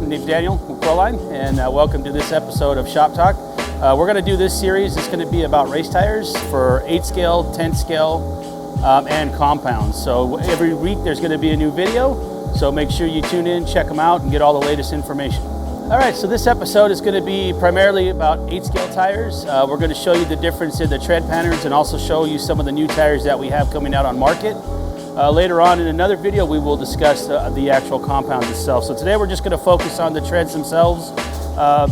my name's Daniel with Proline, and welcome to this episode of Shop Talk. We're going to do this series. It's going to be about race tires for 8 scale, 10 scale, and compounds. So every week there's going to be a new video, so make sure you tune in, check them out, and get all the latest information. All right, so this episode is going to be primarily about 8 scale tires. We're going to show you the difference in the tread patterns and also show you some of the new tires that we have coming out on market. Later on in another video, we will discuss the actual compounds itself. So today we're just going to focus on the treads themselves.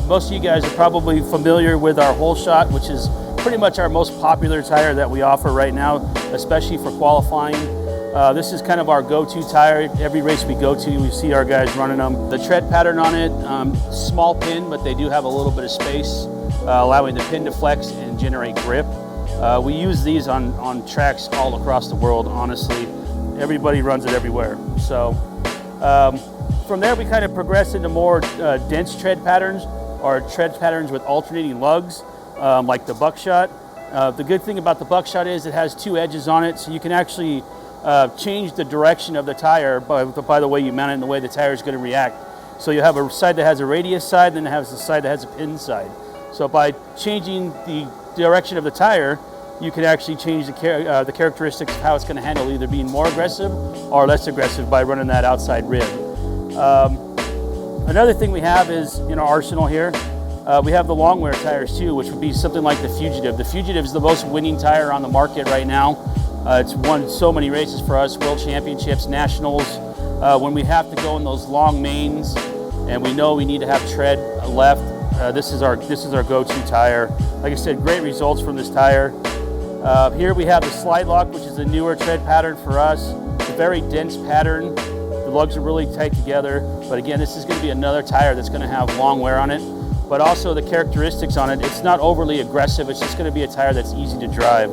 Most of you guys are probably familiar with our Whole Shot, which is pretty much our most popular tire that we offer right now, especially for qualifying. This is kind of our go-to tire. Every race we go to, we see our guys running them. The tread pattern on it, small pin, but they do have a little bit of space, allowing the pin to flex and generate grip. We use these on tracks all across the world, honestly. Everybody runs it everywhere. So from there, we kind of progress into more dense tread patterns, or tread patterns with alternating lugs, like the buckshot. The good thing about the buckshot is it has 2 edges on it, so you can actually change the direction of the tire by the way you mount it and the way the tire is going to react. So you have a side that has a radius side, then it has a side that has a pin side. So by changing the direction of the tire, you can actually change the characteristics of how it's going to handle, either being more aggressive or less aggressive by running that outside rib. Another thing we have is in our arsenal here, we have the long wear tires too, which would be something like the Fugitive. The Fugitive is the most winning tire on the market right now. It's won so many races for us, world championships, nationals. When we have to go in those long mains and we know we need to have tread left, this is our go-to tire. Like I said, great results from this tire. Here we have the Slide Lock, which is a newer tread pattern for us. It's a very dense pattern. The lugs are really tight together, but again, this is going to be another tire that's going to have long wear on it, but also the characteristics on it, it's not overly aggressive. It's just going to be a tire that's easy to drive.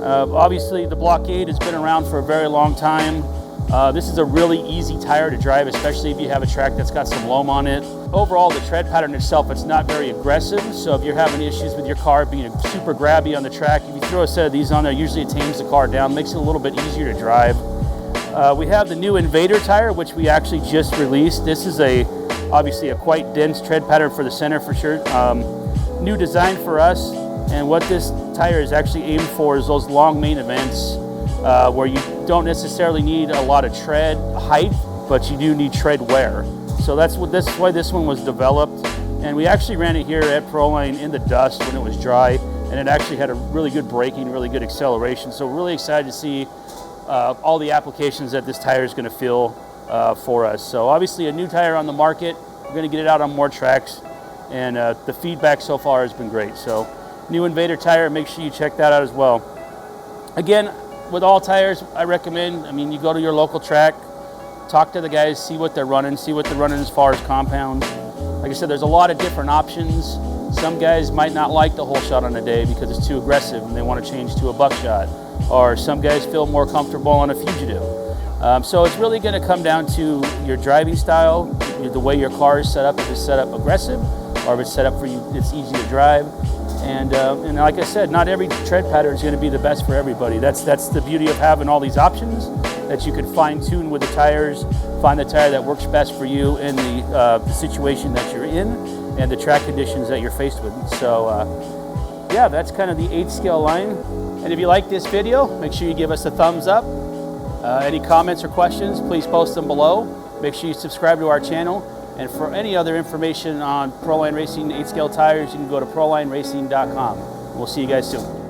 Obviously, the Blockade has been around for a very long time. This is a really easy tire to drive, especially if you have a track that's got some loam on it. Overall, the tread pattern itself, it's not very aggressive, so if you're having issues with your car being super grabby on the track, if you throw a set of these on there, usually it tames the car down, makes it a little bit easier to drive. We have the new Invader Tire, which we actually just released. This is obviously a quite dense tread pattern for the center for sure. New design for us, and what this tire is actually aimed for is those long main events where you don't necessarily need a lot of tread height, but you do need tread wear. So that's why this one was developed. And we actually ran it here at Proline in the dust when it was dry, and it actually had a really good braking, really good acceleration. So we're really excited to see all the applications that this tire is going to fill for us. So obviously a new tire on the market. We're going to get it out on more tracks, and the feedback so far has been great. So new Invader Tire, make sure you check that out as well. Again, with all tires, I recommend, you go to your local track, talk to the guys, see what they're running as far as compounds. Like I said, there's a lot of different options. Some guys might not like the Whole Shot on a day because it's too aggressive and they want to change to a buckshot. Or some guys feel more comfortable on a Fugitive. So it's really going to come down to your driving style, the way your car is set up, if it's set up aggressive or if it's set up for you, it's easy to drive. And like I said, not every tread pattern is going to be the best for everybody. That's the beauty of having all these options, that you can fine tune with the tires, find the tire that works best for you in the situation that you're in and the track conditions that you're faced with. So yeah, that's kind of the 8 scale line. And if you like this video, make sure you give us a thumbs up. Any comments or questions, please post them below. Make sure you subscribe to our channel. And for any other information on Proline Racing 8 scale tires, you can go to prolineracing.com. We'll see you guys soon.